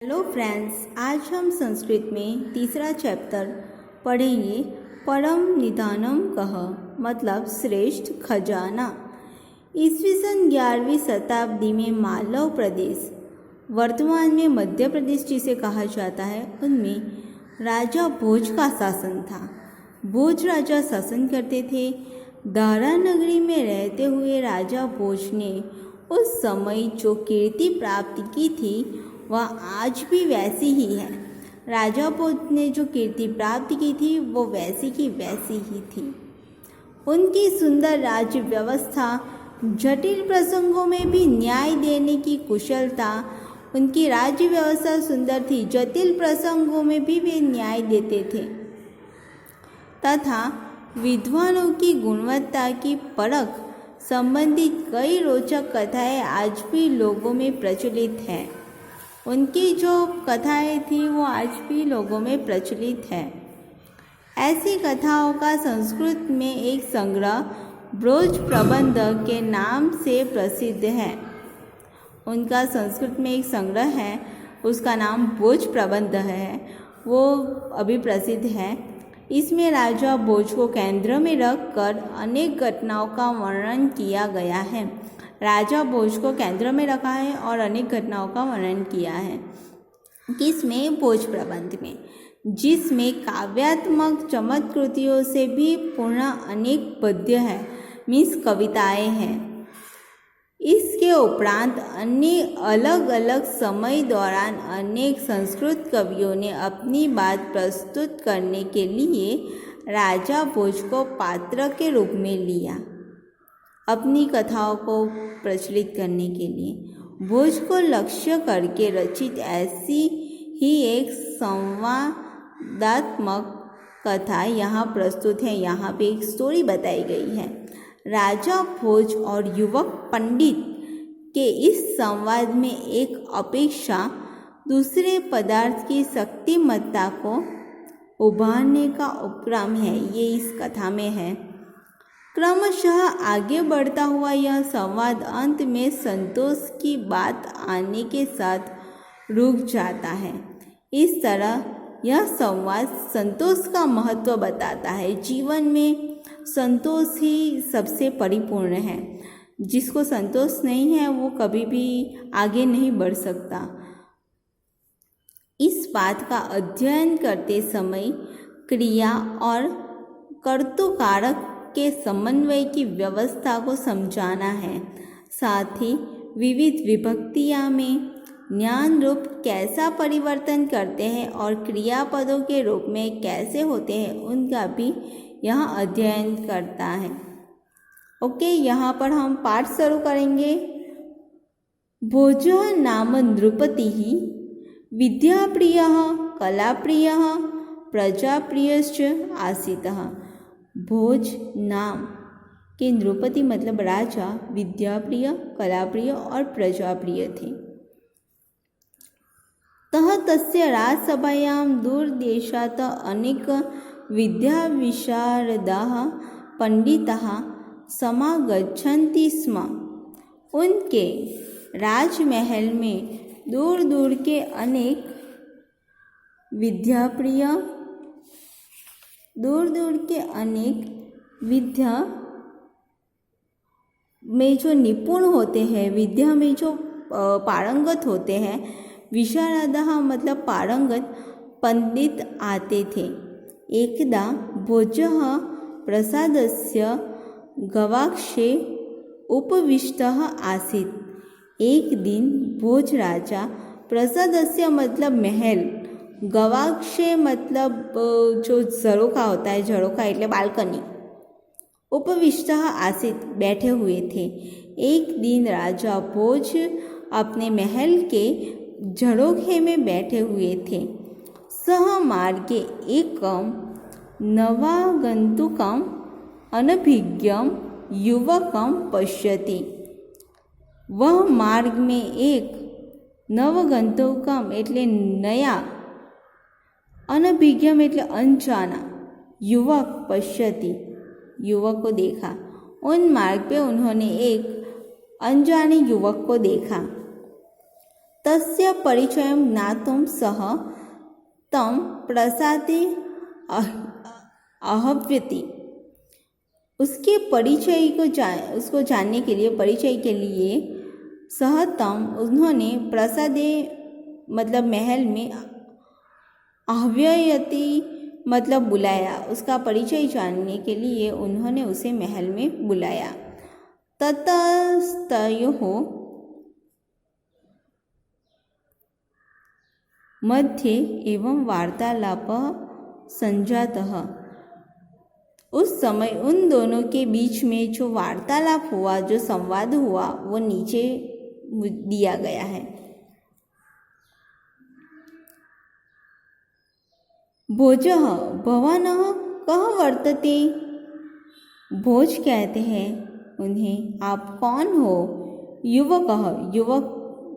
Hello friends, आज हम संस्कृत में तीसरा चैप्टर पढ़ेंगे। परम निधानम कह मतलब श्रेष्ठ खजाना। ईस्वी सन 11वीं शताब्दी में मालव प्रदेश, वर्तमान में मध्य प्रदेश जिसे कहा जाता है, उनमें राजा भोज का शासन था। भोज राजा शासन करते थे। दारा नगरी में रहते हुए राजा भोज ने उस समय जो कीर्ति प्राप्त की थी वह आज भी वैसी ही है। राजा भोज ने जो कीर्ति प्राप्त की थी वो वैसी की वैसी ही थी। उनकी सुंदर राज्य व्यवस्था, जटिल प्रसंगों में भी न्याय देने की कुशलता। उनकी राज्य व्यवस्था सुंदर थी, जटिल प्रसंगों में भी वे न्याय देते थे तथा विद्वानों की गुणवत्ता की परख संबंधित कई रोचक कथाएं आज भी लोगों में प्रचलित हैं। उनकी जो कथाएं थी वो आज भी लोगों में प्रचलित है। ऐसी कथाओं का संस्कृत में एक संग्रह भोज प्रबंध के नाम से प्रसिद्ध है। उनका संस्कृत में एक संग्रह है, उसका नाम भोज प्रबंध है, वो अभी प्रसिद्ध है। इसमें राजा भोज को केंद्र में रखकर अनेक घटनाओं का वर्णन किया गया है। राजा भोज को केंद्र में रखा है और अनेक घटनाओं का वर्णन किया है। किसमें? भोज प्रबंध में, जिसमें काव्यात्मक चमत्कृतियों से भी पूर्ण अनेक पद्य है, मीन्स कविताएं हैं। इसके उपरांत अन्य अलग अलग समय दौरान अनेक संस्कृत कवियों ने अपनी बात प्रस्तुत करने के लिए राजा भोज को पात्र के रूप में लिया। अपनी कथाओं को प्रचलित करने के लिए भोज को लक्ष्य करके रचित ऐसी ही एक संवादात्मक कथा यहाँ प्रस्तुत है। यहाँ पे एक स्टोरी बताई गई है। राजा भोज और युवक पंडित के इस संवाद में एक अपेक्षा दूसरे पदार्थ की शक्तिमत्ता को उभारने का उपक्रम है, ये इस कथा में है। क्रमशः आगे बढ़ता हुआ यह संवाद अंत में संतोष की बात आने के साथ रुक जाता है। इस तरह यह संवाद संतोष का महत्व बताता है। जीवन में संतोष ही सबसे परिपूर्ण है। जिसको संतोष नहीं है वो कभी भी आगे नहीं बढ़ सकता। इस बात का अध्ययन करते समय क्रिया और कर्तुकारक के समन्वय की व्यवस्था को समझाना है। साथ ही विविध विभक्तियां में ज्ञान रूप कैसा परिवर्तन करते हैं और क्रियापदों के रूप में कैसे होते हैं, उनका भी यह अध्ययन करता है। ओके, यहाँ पर हम पाठ शुरू करेंगे। भोजः नाम नृपतिः विद्याप्रियः कलाप्रियः प्रजाप्रियश्च आसीतः। भोज नाम के नृपति मतलब राजा विद्याप्रिय, कलाप्रिय और प्रजाप्रिय थे। तह तस्य राजसभायां दूरदेशात् अनेक विद्याविशारदाः पंडिताः समागच्छन्ति स्म। उनके राजमहल में दूर दूर के अनेक विद्याप्रिय, दूर दूर के अनेक विद्या में जो निपुण होते हैं, विद्या में जो पारंगत होते हैं, विशारदाः मतलब पारंगत पंडित आते थे। एकदा भोजः प्रसादस्य गवाक्षे उपविष्टः आसीत्। एक दिन भोज राजा प्रसादस्य मतलब महल, गवाक्षे मतलब जो झरोखा होता है, झरोखा એટલે बालकनी, उपविष्टः आसीत् बैठे हुए थे। एक दिन राजा भोज अपने महल के झरोखे में बैठे हुए थे। सह मार्गे एकम नवागंतुकम अनभिज्ञम युवकम पश्यति। वह मार्ग में एक नवगंतुकम એટલે नया, अनभिज्ञम એટલે अनजाना, युवक पश्यति युवक को देखा। उन मार्ग पे उन्होंने एक अनजाने युवक को देखा। तस्य परिचयं ज्ञातुं सः तं प्रसादे आहव्यति। उसके परिचय को उसको जानने के लिए, परिचय के लिए सह तम उन्होंने प्रसादे मतलब महल में, आहव्यति मतलब बुलाया, उसका परिचय जानने के लिए उन्होंने उसे महल में बुलाया। ततस्तयोः मध्ये एवं वार्तालापः संजातः। उस समय उन दोनों के बीच में जो वार्तालाप हुआ, जो संवाद हुआ, वो नीचे दिया गया है। भोजः भवानः कः वर्तते। भोज कहते हैं उन्हें, आप कौन हो। युवकः, युवक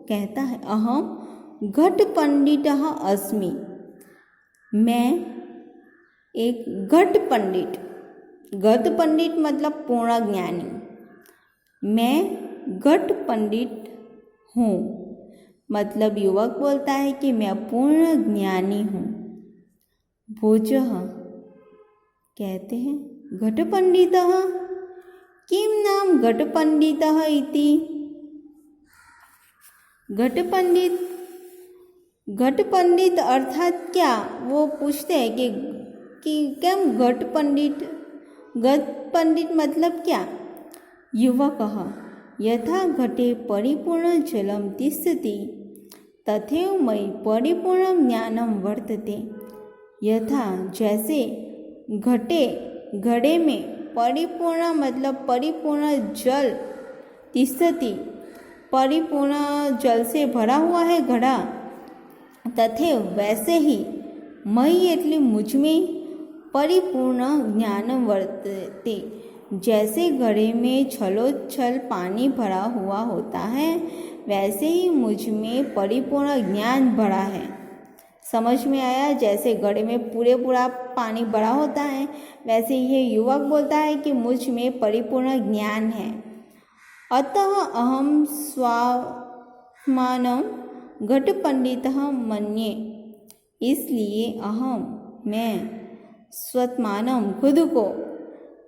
कहता है, अहम घट पंडितः अस्मि। मैं एक घट पंडित, घट पंडित मतलब पूर्ण ज्ञानी, मैं घट पंडित हूँ। मतलब युवक बोलता है कि मैं पूर्ण ज्ञानी हूँ। भोजः कहते हैं, घट पंडितः किं नाम घट पंडितः इति। घट पंडित अर्थात क्या, वो पूछते हैं कि क्या घट पंडित मतलब क्या। युवकः यथा घटे परिपूर्ण जलं तिष्ठति तथैव मयि परिपूर्ण ज्ञानं वर्तते। यथा जैसे घड़े में परिपूर्ण मतलब परिपूर्ण जल, तिष्ठति परिपूर्ण जल से भरा हुआ है घड़ा, तथैव वैसे ही मयि एटले मुझ में परिपूर्ण ज्ञान वर्तते। जैसे घड़े में छलोछल पानी भरा हुआ होता है, वैसे ही मुझ में परिपूर्ण ज्ञान भरा है। समझ में आया। जैसे घड़े में पूरा पानी भरा होता है, वैसे ये युवक बोलता है कि मुझ में परिपूर्ण ज्ञान है। अतः अहम स्वात्मानं घट पंडितः मन्ये। इसलिए मैं स्वत्मानं खुद को,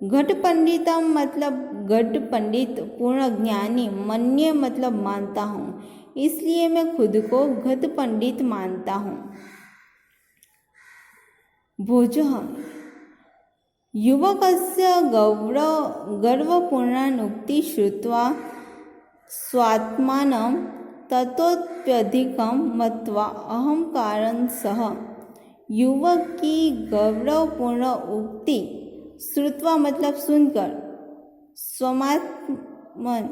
घट पंडितम मतलब घट पंडित पूर्ण ज्ञानी, मन्ये मतलब मानता हूँ, इसलिए मैं खुद को घट पंडित मानता हूँ। भोजः युवकस्य गर्वपूर्णानुक्ति श्रुत्वा स्वात्मानं ततोप्यधिकं मत्वा अहंकारं सह। युवक की गौरवपूर्ण उक्ति श्रुत्वा मतलब सुनकर, स्वात्मन